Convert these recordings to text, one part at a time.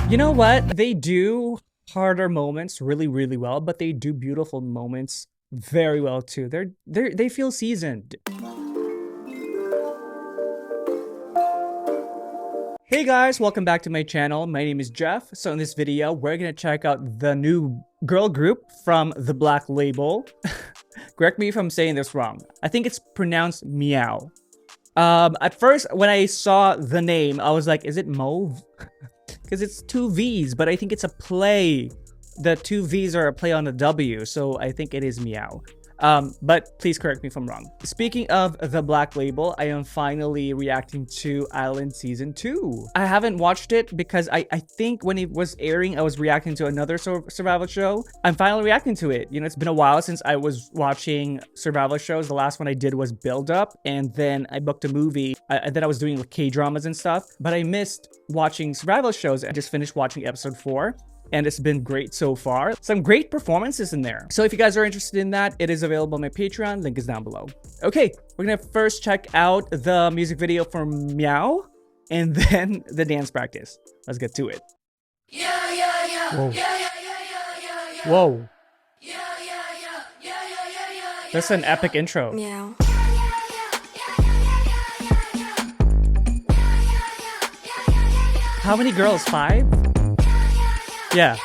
You know what? They do harder moments really, really well, but they do beautiful moments very well too. They feel seasoned. Hey guys, welcome back to my channel. My name is Jeff. So in this video, we're gonna check out the new girl group from the Black Label. Correct me if I'm saying this wrong. I think it's pronounced Meow. At first, when I saw the name, I was like, is it MEOVV? Because it's two V's, but I think it's a play. The two V's are a play on the W, so I think it is Meow. But please correct me if I'm wrong. Speaking of the Black Label, I am finally reacting to Island Season 2. I haven't watched it because I think when it was airing, I was reacting to another survival show. I'm finally reacting to it. You know, it's been a while since I was watching survival shows. The last one I did was Build Up, and then I booked a movie. And then I was doing like K-dramas and stuff, but I missed watching survival shows. I just finished watching episode 4. And it's been great so far. Some great performances in there. So if you guys are interested in that, it is available on my Patreon. Link is down below. Okay, we're gonna first check out the music video for Meow and then the dance practice. Let's get to it. Whoa. Whoa. That's an epic intro. Meow. How many girls? 5? Yeah.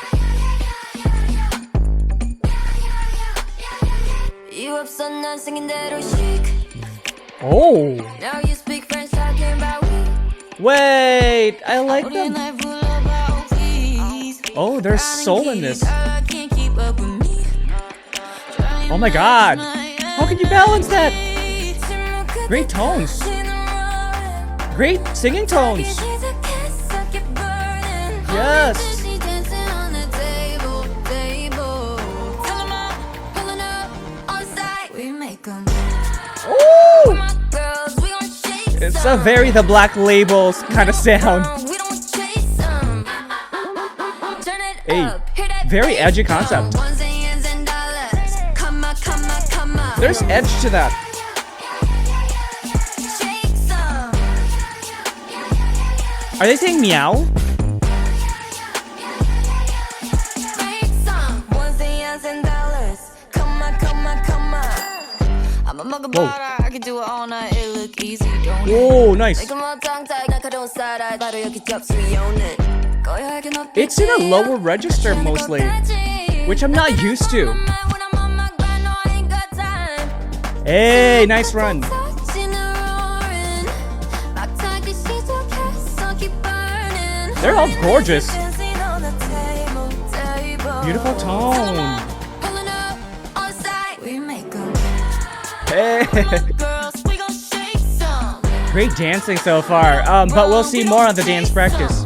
Oh. Now you speak French, talking about wait, I like them. Oh, there's soul in this. Oh my god. How can you balance that? Great tones. Great singing tones. Yes. Ooh. It's a very the Black Labels kind of sound. Hey, very edgy concept. There's edge to that. Are they saying meow? Whoa. I can do it all night, it look easy, don't it? Oh, nice. It's in a lower register mostly, which I'm not used to. Hey, nice run. They're all gorgeous. Beautiful tone. Hey. Great dancing so far, but we'll see more on the dance practice.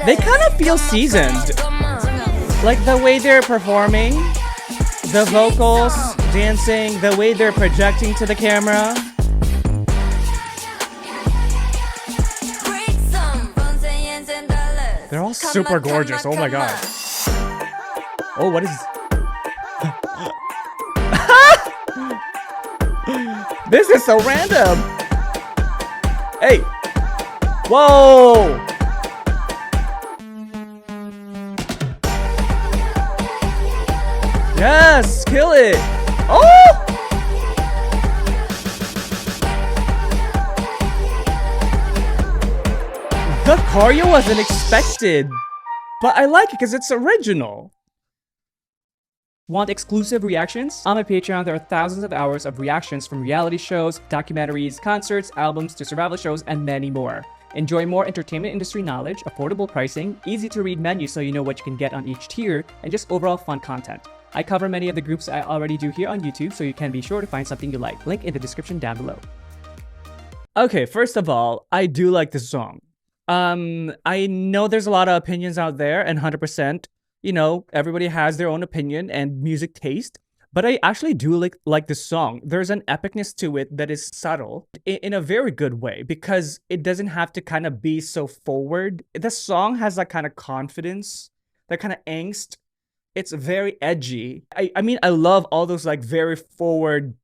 They kind of feel seasoned. Like the way they're performing, the vocals, dancing, the way they're projecting to the camera. They're all super gorgeous, oh my god. Oh, what is... This is so random! Hey! Whoa! Yes! Kill it! Oh! The choreo wasn't expected, but I like it because it's original. Want exclusive reactions? On my Patreon, there are thousands of hours of reactions from reality shows, documentaries, concerts, albums, to survival shows, and many more. Enjoy more entertainment industry knowledge, affordable pricing, easy to read menus so you know what you can get on each tier, and just overall fun content. I cover many of the groups I already do here on YouTube, so you can be sure to find something you like. Link in the description down below. Okay, first of all, I do like this song. I know there's a lot of opinions out there, and 100%. You know, everybody has their own opinion and music taste, but I actually do like this song. There's an epicness to it that is subtle in a very good way because it doesn't have to kind of be so forward. The song has that kind of confidence, that kind of angst. It's very edgy. I mean, I love all those like very forward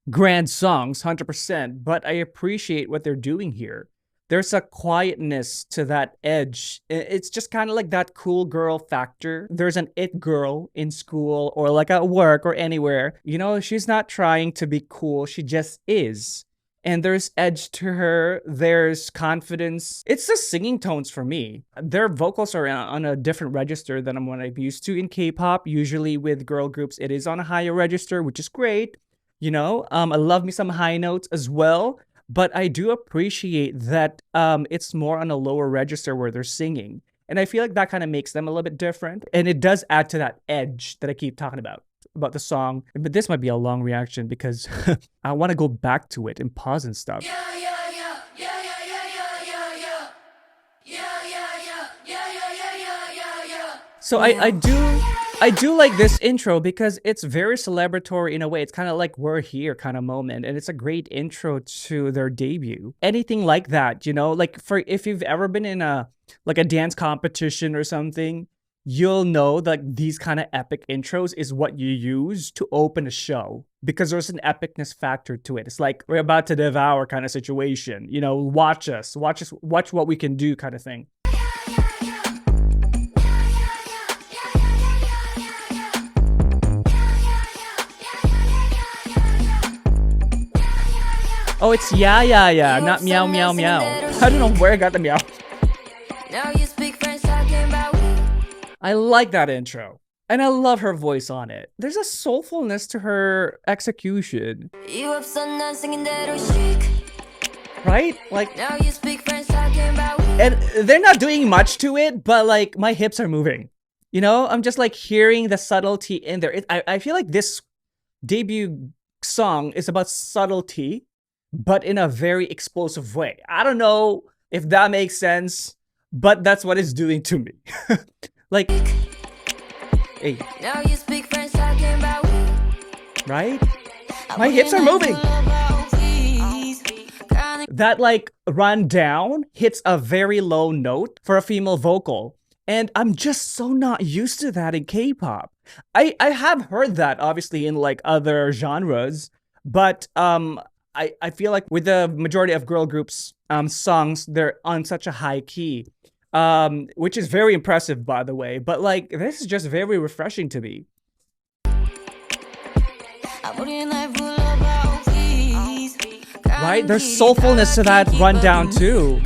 grand songs, 100%, but I appreciate what they're doing here. There's a quietness to that edge. It's just kind of like that cool girl factor. There's an it girl in school or like at work or anywhere. You know, she's not trying to be cool. She just is. And there's edge to her. There's confidence. It's the singing tones for me. Their vocals are on a different register than what I'm used to in K-pop. Usually with girl groups, it is on a higher register, which is great. You know, I love me some high notes as well. But I do appreciate that it's more on a lower register where they're singing. And I feel like that kind of makes them a little bit different. And it does add to that edge that I keep talking about the song. But this might be a long reaction because I want to go back to it and pause and stuff. So I do like this intro because it's very celebratory in a way. It's kind of like we're here kind of moment. And it's a great intro to their debut. Anything like that, you know, like for if you've ever been in a dance competition or something, you'll know that these kind of epic intros is what you use to open a show because there's an epicness factor to it. It's like we're about to devour kind of situation, you know, watch what we can do kind of thing. Oh, it's yeah, not meow, meow, meow. I don't know where I got the meow. Now you speak French talking about we. I like that intro. And I love her voice on it. There's a soulfulness to her execution. You have someone singing that chic. Right? Like, Now you speak French talking about we. and they're not doing much to it, but like my hips are moving. You know, I'm just like hearing the subtlety in there. I feel like this debut song is about subtlety, but in a very explosive way. I don't know if that makes sense, but that's what it's doing to me. Like, hey, Now you speak French talking about we. right? My hips are moving. That like run down hits a very low note for a female vocal. And I'm just so not used to that in K-pop. I have heard that obviously in like other genres, but I feel like with the majority of girl groups songs, they're on such a high key, which is very impressive, by the way. But like, this is just very refreshing to me. Right? There's soulfulness to that rundown too.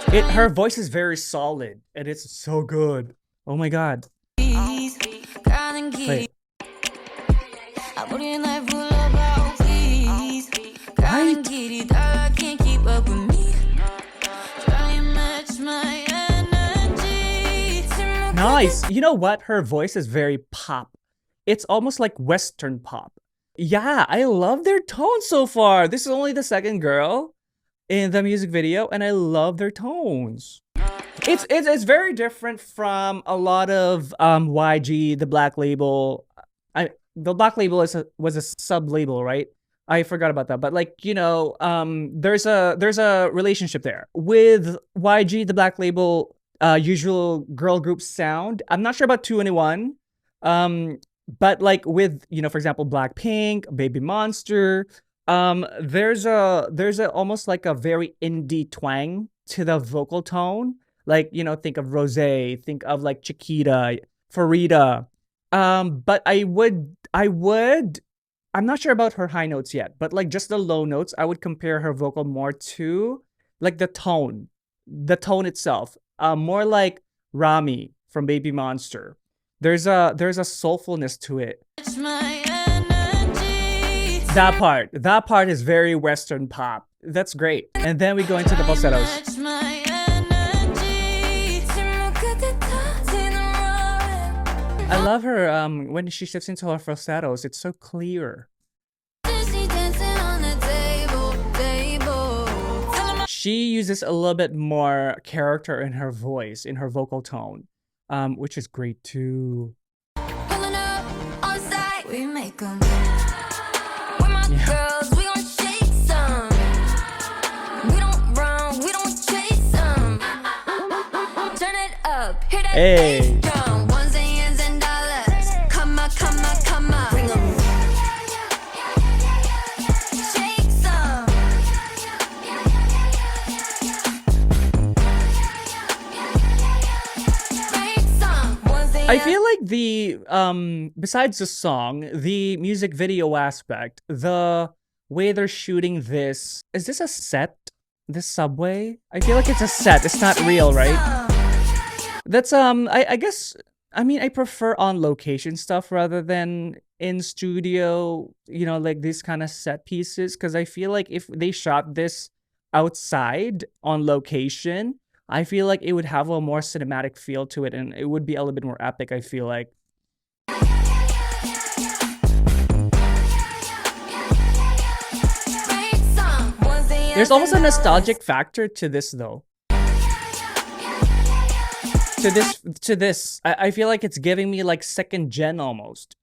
Her voice is very solid, and it's so good. Oh my god. Wait. Right? Nice. You know what? Her voice is very pop. It's almost like Western pop. Yeah, I love their tone so far. This is only the second girl in the music video, and I love their tones. It's very different from a lot of YG, the Black Label. The Black Label was a sub label, right? I forgot about that, but like, you know, there's a relationship there with YG, the Black Label, usual girl group sound. I'm not sure about 2NE1, but like with, you know, for example, Blackpink, Baby Monster, there's a almost like a very indie twang to the vocal tone. Like, you know, think of Rosé, think of like Chiquita, Farida. But I'm not sure about her high notes yet, but like just the low notes, I would compare her vocal more to like the tone itself, more like Rami from Baby Monster. There's a soulfulness to it. That part is very Western pop. That's great. And then we go into the falsettos. I love her when she shifts into her falsettos. It's so clear. She uses a little bit more character in her voice, in her vocal tone, which is great too. Hey. I feel like the besides the song, the music video aspect, the way they're shooting this, is this a set? This subway? I feel like it's a set. It's not real, right? That's I guess I mean I prefer on location stuff rather than in studio, you know, like these kind of set pieces, because I feel like if they shot this outside on location, I feel like it would have a more cinematic feel to it and it would be a little bit more epic, I feel like. There's almost a nostalgic factor to this though. To this. I feel like it's giving me like second gen almost.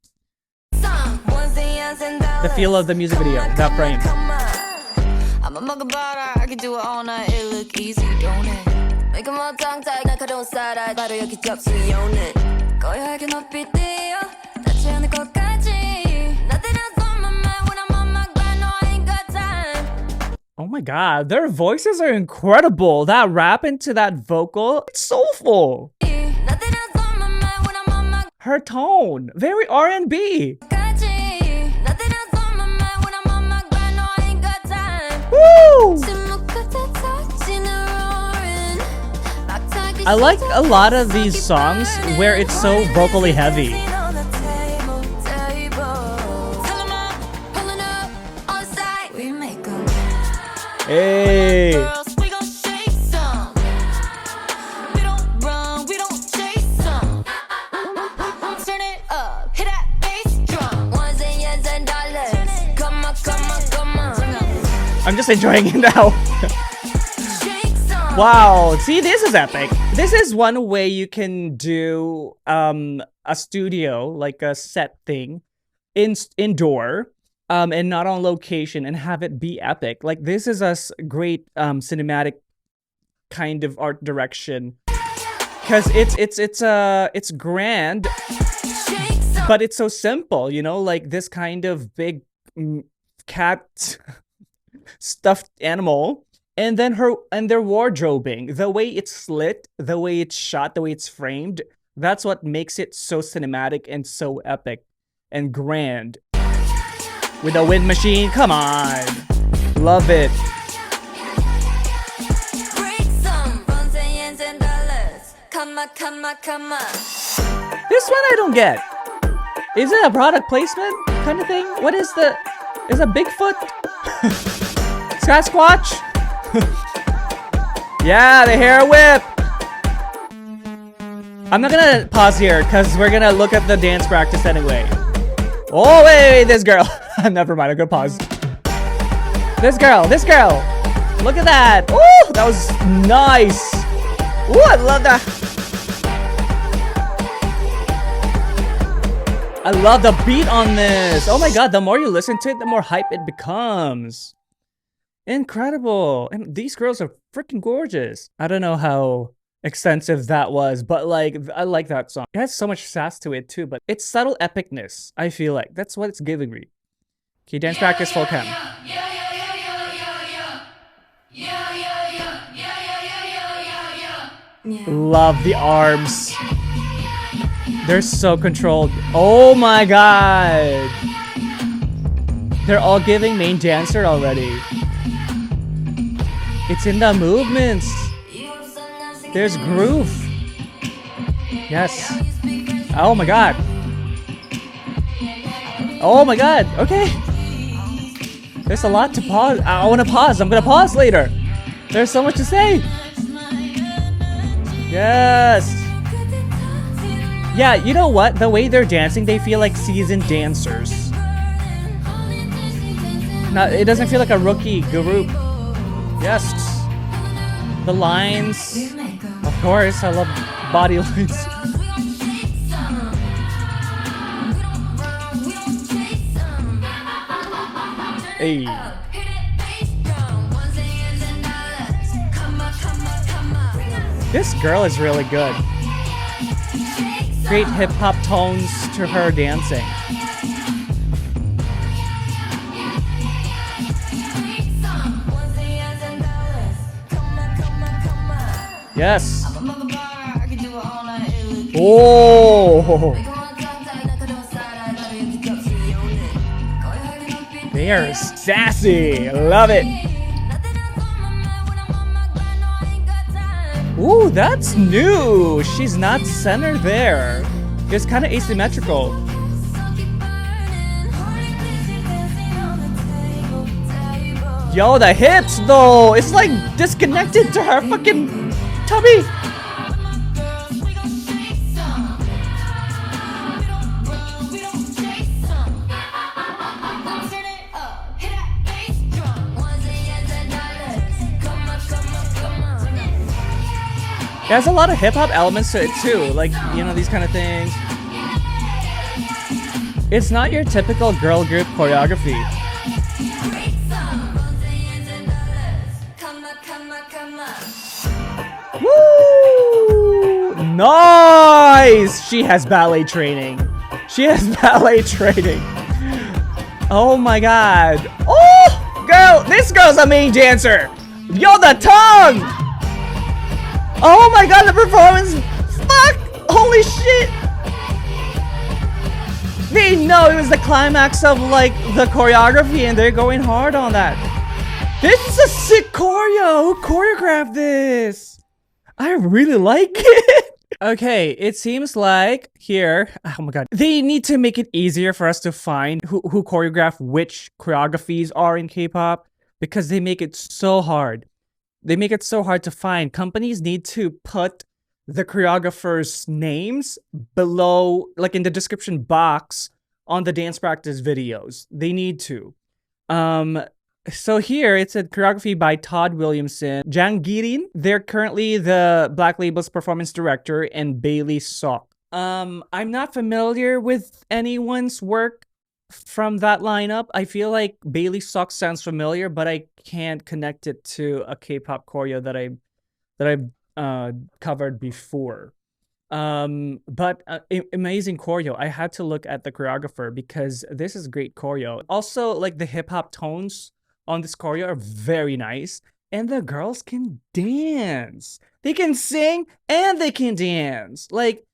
The feel of the music video, that frame. I'm a mug about her, I can do it all night, it look easy, don't it? Make 'em all tongue tied, 나 가져온 쌀알, 바로 여기 접수해 오는 거야하게 높이 뛰어, 닿지 않을 것까지. Nothing else on my mind when I'm on my grind, no, I ain't got time. Oh my god, their voices are incredible. That rap into that vocal, it's soulful. Nothing else on my mind when I'm on my Her tone, very R&B. Woo! I like a lot of these songs where it's so vocally heavy. Hey! I'm just enjoying it now. Wow, see, this is epic. This is one way you can do a studio, like a set thing, indoor, and not on location, and have it be epic. Like this is a great cinematic kind of art direction, because it's grand, but it's so simple. You know, like this kind of big cat. Stuffed animal, and then their wardrobing, the way it's slit, the way it's shot, the way it's framed, that's what makes it so cinematic and so epic and grand. With a wind machine, come on, love it. This one I don't get. Is it a product placement kind of thing? What is the? Is a Bigfoot? Sasquatch? Yeah, the hair whip. I'm not gonna pause here because we're gonna look at the dance practice anyway. Oh wait, this girl. Never mind, I'm gonna pause. This girl. Look at that. Oh, that was nice. Oh, I love that. I love the beat on this. Oh my god, the more you listen to it, the more hype it becomes. Incredible. And these girls are freaking gorgeous. I don't know how extensive that was, but like, I like that song. It has so much sass to it too, but it's subtle epicness, I feel like. That's what it's giving me. Okay, dance practice full cam. Love the arms. They're so controlled. Oh my god. They're all giving main dancer already. It's in the movements. There's groove. Yes. Oh my god. Oh my god. Okay. There's a lot to pause. I want to pause. I'm gonna pause later. There's so much to say. Yes. Yeah, you know what? The way they're dancing, they feel like seasoned dancers. Not, it doesn't feel like a rookie group. Yes. The lines. Of course, I love body lines. Hey. This girl is really good. Great hip-hop tones to her dancing. Yes. Oh, they are sassy. Love it. Ooh, that's new. She's not centered there. It's kind of asymmetrical. Yo, the hips though. It's like disconnected to her fucking tummy. There's a lot of hip-hop elements to it too, like, you know, these kind of things. It's not your typical girl group choreography. Woo! Nice! She has ballet training. She has ballet training. Oh my god. Oh! Girl, this girl's a main dancer! Yo, the tongue! Oh my god, the performance! Fuck! Holy shit! They know it was the climax of like the choreography and they're going hard on that. This is a sick choreo! Who choreographed this? I really like it! Okay, it seems like here, oh my god, they need to make it easier for us to find who choreographed which choreographies are in K-pop because they make it so hard. They make it so hard to find. Companies need to put the choreographers' names below, like in the description box on the dance practice videos. They need to. So here it said choreography by Todd Williamson, Jang Girin. They're currently the Black Label's performance director, and Bailey Sok. I'm not familiar with anyone's work from that lineup. I feel like Bailey Sok sounds familiar, but I can't connect it to a K-pop choreo that I've covered before. But amazing choreo. I had to look at the choreographer because this is great choreo. Also, like the hip hop tones on this choreo are very nice, and the girls can dance. They can sing and they can dance. Like,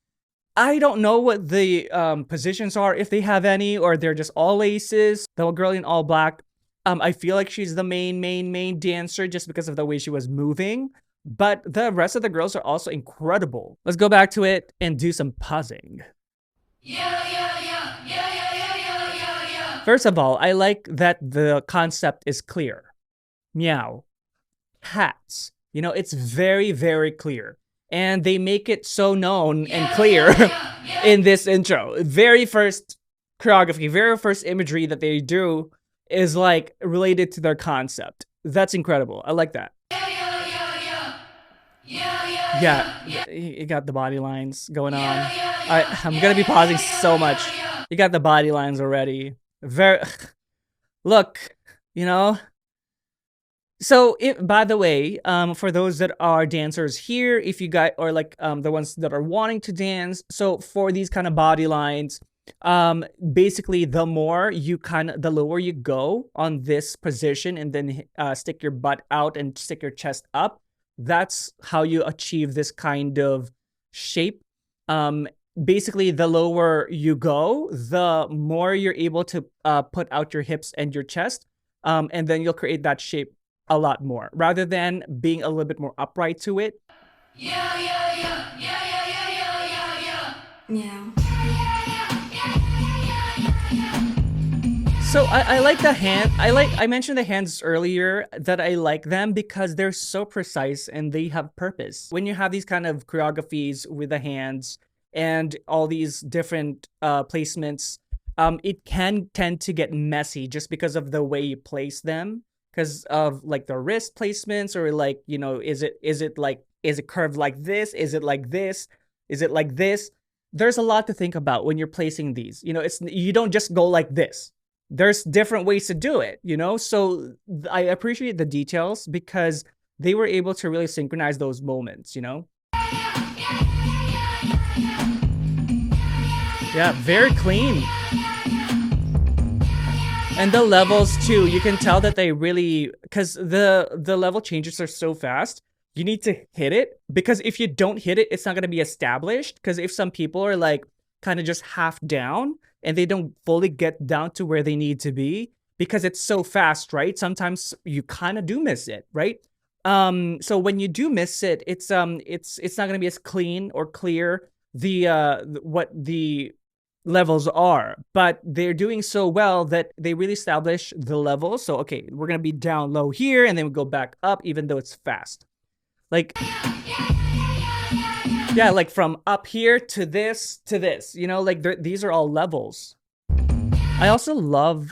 I don't know what the positions are, if they have any, or they're just all aces. The girl in all black, I feel like she's the main dancer just because of the way she was moving. But the rest of the girls are also incredible. Let's go back to it and do some pausing. First of all, I like that the concept is clear. Meow. Hats. You know, it's very, very clear. And they make it so known and clear in this intro. Very first choreography, very first imagery that they do is like related to their concept. That's incredible. I like that. Yeah, you got the body lines going on. I'm gonna be pausing so much. You got the body lines already. Look, you know. So, by the way, for those that are dancers here, if you got, or like the ones that are wanting to dance, so for these kind of body lines, basically the lower you go on this position and then stick your butt out and stick your chest up, that's how you achieve this kind of shape. Basically, the lower you go, the more you're able to put out your hips and your chest, and then you'll create that shape a lot more, rather than being a little bit more upright to it. Meow. So I like the hand. I mentioned the hands earlier that I like them because they're so precise and they have purpose. When you have these kind of choreographies with the hands and all these different placements, it can tend to get messy just because of the way you place them. Because of like the wrist placements, or like, you know, is it curved like this? Is it like this? Is it like this? There's a lot to think about when you're placing these. You know, you don't just go like this. There's different ways to do it, you know? So I appreciate the details because they were able to really synchronize those moments, you know? Yeah, very clean. And the levels too, you can tell that they really, because the level changes are so fast, you need to hit it, because if you don't hit it, it's not going to be established. Because if some people are like kind of just half down and they don't fully get down to where they need to be because it's so fast, right? Sometimes you kind of do miss it, right? So when you do miss it, it's not going to be as clean or clear what the levels are, but they're doing so well that they really establish the level. So okay, we're gonna be down low here, and then we go back up, even though it's fast. Like, yeah, like from up here to this, you know, like these are all levels. I also love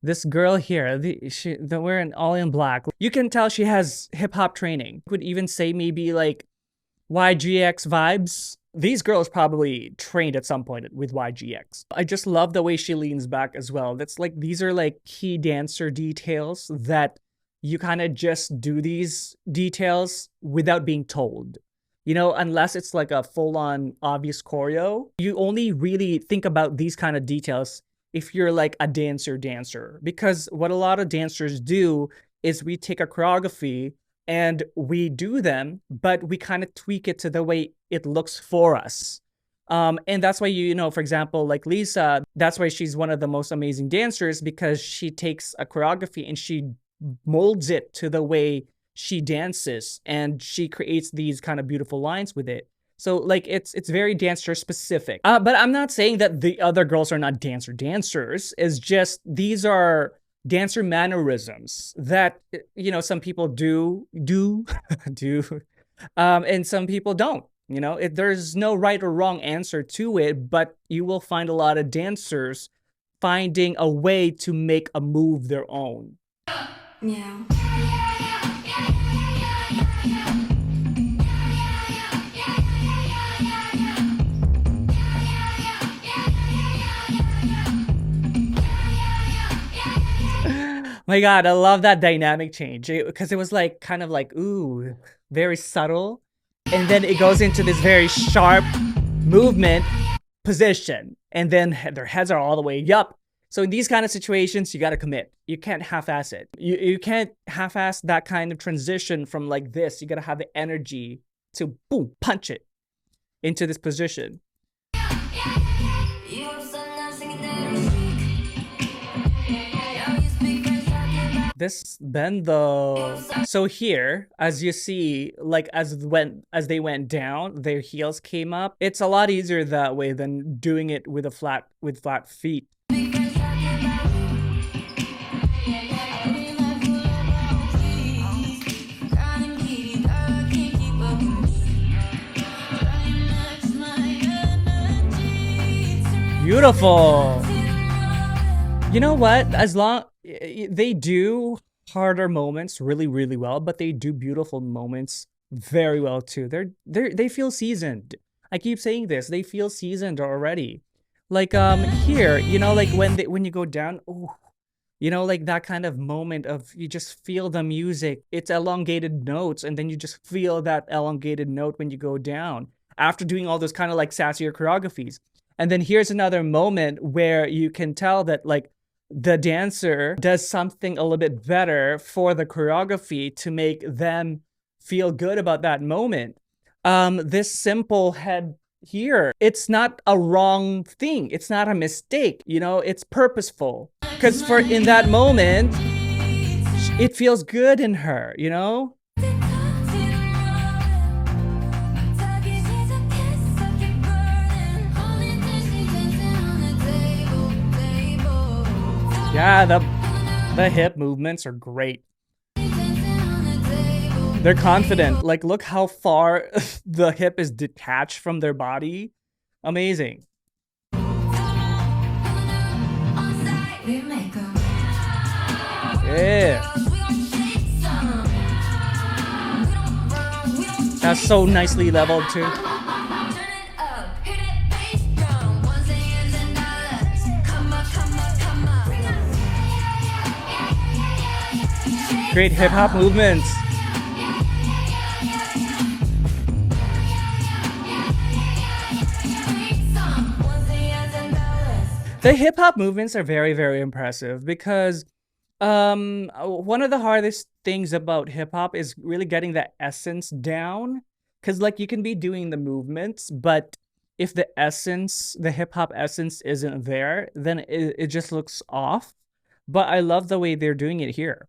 this girl here. They're wearing all in black. You can tell she has hip hop training. Would even say maybe like YGX vibes. These girls probably trained at some point with YGX. I just love the way she leans back as well. That's like, these are like key dancer details that you kind of just do these details without being told. You know, unless it's like a full-on obvious choreo, you only really think about these kind of details if you're like a dancer. Because what a lot of dancers do is we take a choreography and we do them, but we kind of tweak it to the way it looks for us. And that's why, you know, for example, like Lisa, that's why she's one of the most amazing dancers, because she takes a choreography and she molds it to the way she dances, and she creates these kind of beautiful lines with it. So like it's very dancer specific. But I'm not saying that the other girls are not dancers. It's just these are dancer mannerisms that, you know, some people do, and some people don't. You know, there's no right or wrong answer to it, but you will find a lot of dancers finding a way to make a move their own. Meow. My God, I love that dynamic change, because it was like kind of like, ooh, very subtle. And then it goes into this very sharp movement position. And then their heads are all the way up. So in these kind of situations, you got to commit. You can't half-ass it. You can't half-ass that kind of transition from like this. You got to have the energy to boom, punch it into this position. This bend though. So here, as you see, like as they went down, their heels came up. It's a lot easier that way than doing it with flat feet. Beautiful. You know what? As long they do harder moments really well, but they do beautiful moments very well too. They feel seasoned. I keep saying this. They feel seasoned already. Like here, you know, like when you go down, ooh, you know, like that kind of moment of you just feel the music. It's elongated notes, and then you just feel that elongated note when you go down after doing all those kind of like sassier choreographies. And then here's another moment where you can tell that like the dancer does something a little bit better for the choreography to make them feel good about that moment. This simple head here, it's not a wrong thing. It's not a mistake, you know, it's purposeful. Because in that moment, it feels good in her, you know? Yeah, the hip movements are great. They're confident. Like, look how far the hip is detached from their body. Amazing. Yeah. That's so nicely leveled too. Great hip-hop movements. The hip-hop movements are very, very impressive because One of the hardest things about hip hop is really getting the essence down. Cause like you can be doing the movements, but if the essence, the hip hop essence isn't there, then it just looks off. But I love the way they're doing it here.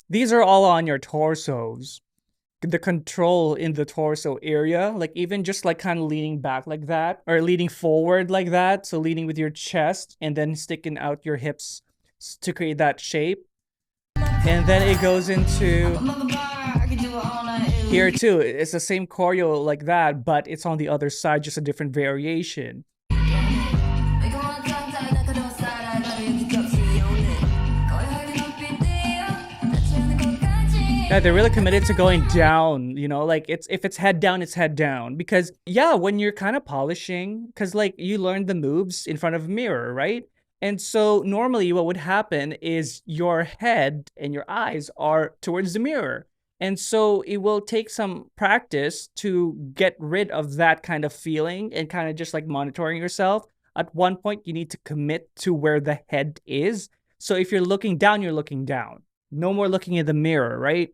These are all on your torsos. The control in the torso area, like even just like kind of leaning back like that or leaning forward like that, so leaning with your chest and then sticking out your hips to create that shape. And then it goes into here too. It's the same choreo like that, but it's on the other side, just a different variation. Yeah, they're really committed to going down, you know, like if it's head down, it's head down. Because yeah, when you're kind of polishing, because like you learn the moves in front of a mirror, right? And so normally what would happen is your head and your eyes are towards the mirror. And so it will take some practice to get rid of that kind of feeling and kind of just like monitoring yourself. At one point, you need to commit to where the head is. So if you're looking down, you're looking down. No more looking in the mirror, right?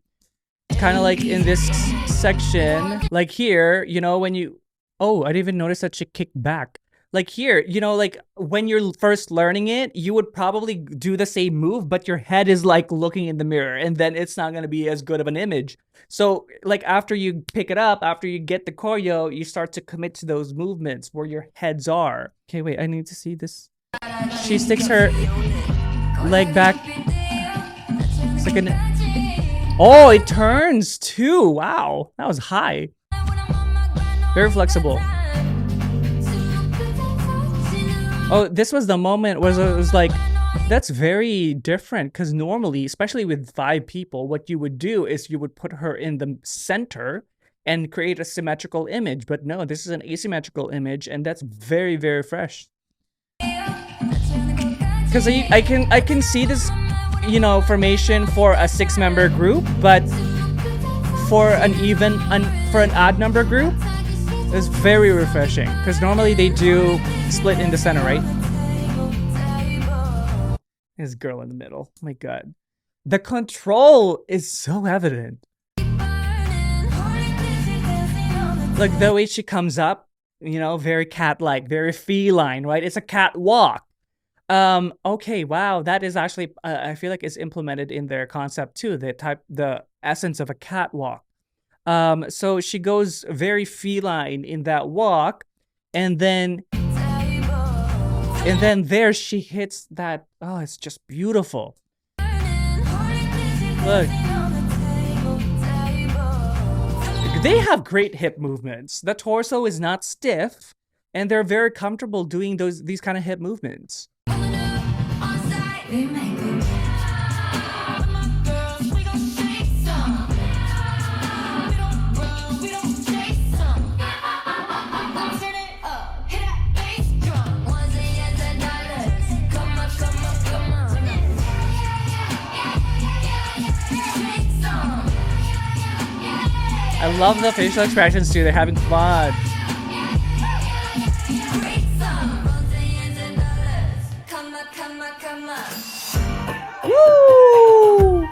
Kind of like in this section, like here, you know, when you, oh, I didn't even notice that she kicked back. Like here, you know, like when you're first learning it, you would probably do the same move, but your head is like looking in the mirror and then it's not going to be as good of an image. So like after you pick it up, after you get the choreo, you start to commit to those movements where your heads are. Okay, wait, I need to see this. She sticks her leg back. It's like an... Oh, it turns too. Wow, that was high. Very flexible. Oh, this was the moment where it was like, that's very different because normally, especially with 5 people, what you would do is you would put her in the center and create a symmetrical image. But no, this is an asymmetrical image, and that's very, very fresh. Because I can see this, you know, formation for a 6-member group, but for an odd number group, it's very refreshing because normally they do split in the center, right? This girl in the middle, oh my god, the control is so evident. Like the way she comes up, you know, very cat-like, very feline, right? It's a catwalk. Okay, wow, that is actually I feel like it's implemented in their concept too, the essence of a catwalk. So she goes very feline in that walk, and then there she hits that. Oh, it's just beautiful. Look, they have great hip movements. The torso is not stiff, and they're very comfortable doing these kind of hip movements. I love the facial expressions too. They're having fun. Woo!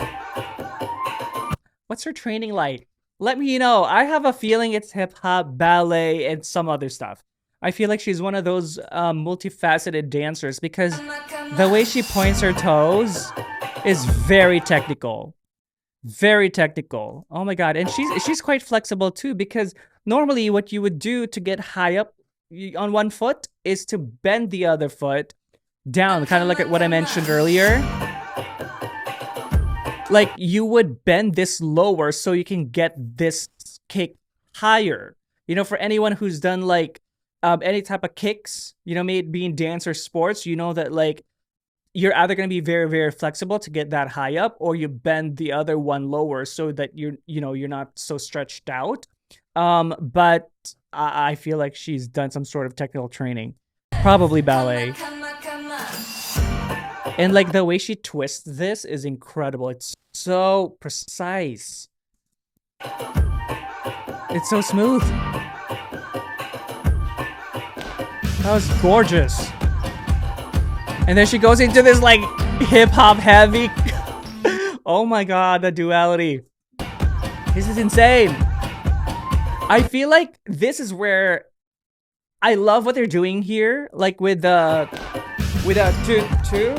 What's her training like? Let me know. I have a feeling it's hip hop, ballet, and some other stuff. I feel like she's one of those multifaceted dancers because the way she points her toes is very technical. Very technical. Oh my god. And she's quite flexible too, because normally what you would do to get high up on one foot is to bend the other foot down, kind of like what I mentioned earlier. Like you would bend this lower so you can get this kick higher. You know, for anyone who's done like any type of kicks, you know, may it be in dance or sports, you know that like you're either going to be very, very flexible to get that high up, or you bend the other one lower so that you're not so stretched out. But I feel like she's done some sort of technical training, probably ballet. And like the way she twists this is incredible. It's so precise. It's so smooth. That was gorgeous. And then she goes into this like hip-hop heavy. Oh my god, the duality. This is insane. I feel like this is where I love what they're doing here. Like with the two.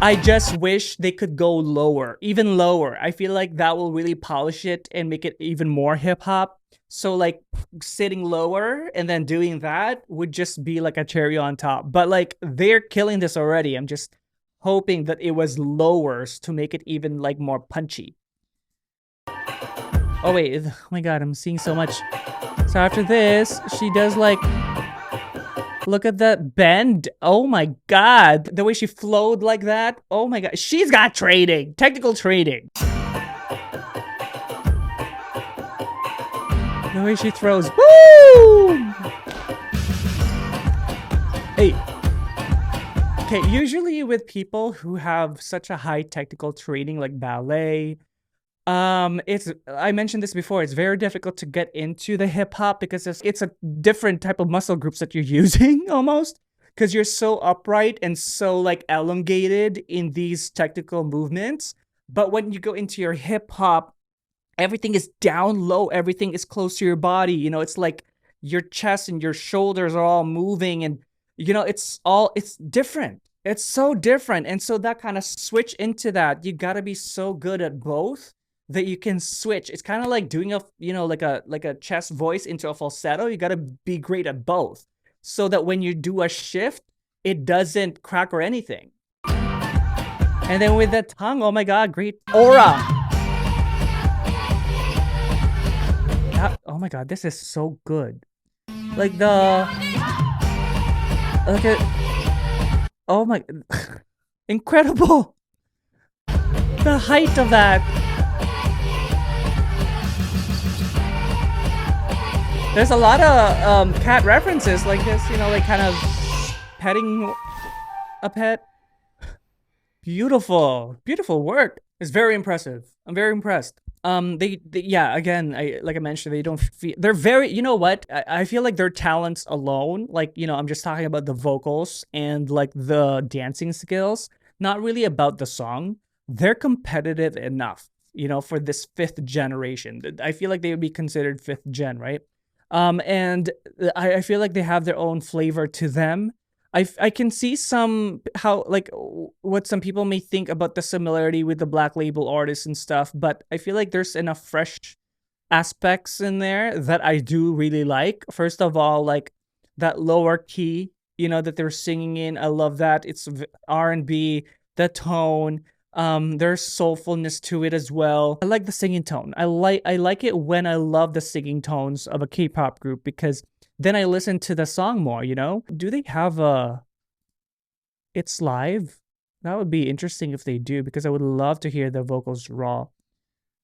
I just wish they could go lower, even lower. I feel like that will really polish it and make it even more hip-hop. So like sitting lower and then doing that would just be like a cherry on top. But like they're killing this already. I'm just hoping that it was lowers to make it even like more punchy. Oh wait, oh my god, I'm seeing so much. So after this, she does like, look at that bend. Oh my god, the way she flowed like that. Oh my god, she's got trading, technical trading. The way she throws. Woo! Hey. Okay, usually with people who have such a high technical training like ballet, I mentioned this before, it's very difficult to get into the hip hop because it's a different type of muscle groups that you're using almost, because you're so upright and so like elongated in these technical movements. But when you go into your hip hop, everything is down low, everything is close to your body. You know, it's like your chest and your shoulders are all moving, and you know, it's different. It's so different. And so that kind of switch into that, you gotta be so good at both that you can switch. It's kind of like doing a, you know, like a chest voice into a falsetto. You gotta be great at both so that when you do a shift, it doesn't crack or anything. And then with the tongue, oh my god, great aura. Oh my god, this is so good. Like the... Look at... Oh my... Incredible! The height of that! There's a lot of cat references like this, you know, like kind of petting a pet. Beautiful. Beautiful work. It's very impressive. I'm very impressed. Yeah, again, like I mentioned, they don't feel, they're very, you know what, I feel like their talents alone, like, you know, I'm just talking about the vocals and like the dancing skills, not really about the song. They're competitive enough, you know, for this 5th generation. I feel like they would be considered 5th gen, right? And I feel like they have their own flavor to them. I can see what some people may think about the similarity with the Black Label artists and stuff, but I feel like there's enough fresh aspects in there that I do really like. First of all, like that lower key, you know, that they're singing in. I love that. It's R&B, the tone. There's soulfulness to it as well. I like the singing tone. I like it when I love the singing tones of a K-pop group, because then I listen to the song more, you know? Do they have It's Live? That would be interesting if they do, because I would love to hear the vocals raw.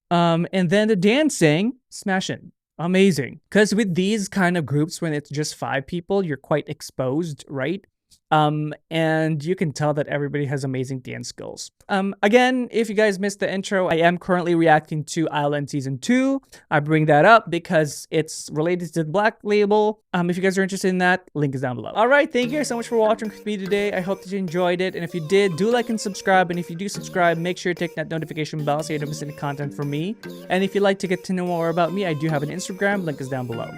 And then the dancing, smashing. Amazing. Because with these kind of groups, when it's just 5 people, you're quite exposed, right? And you can tell that everybody has amazing dance skills. Again, if you guys missed the intro, I am currently reacting to Island Season 2. I bring that up because it's related to the Black Label. If you guys are interested in that, link is down below. All right, thank you guys so much for watching with me today. I hope that you enjoyed it. And if you did, do like and subscribe. And if you do subscribe, make sure you take that notification bell so you don't miss any content from me. And if you'd like to get to know more about me, I do have an Instagram. Link is down below.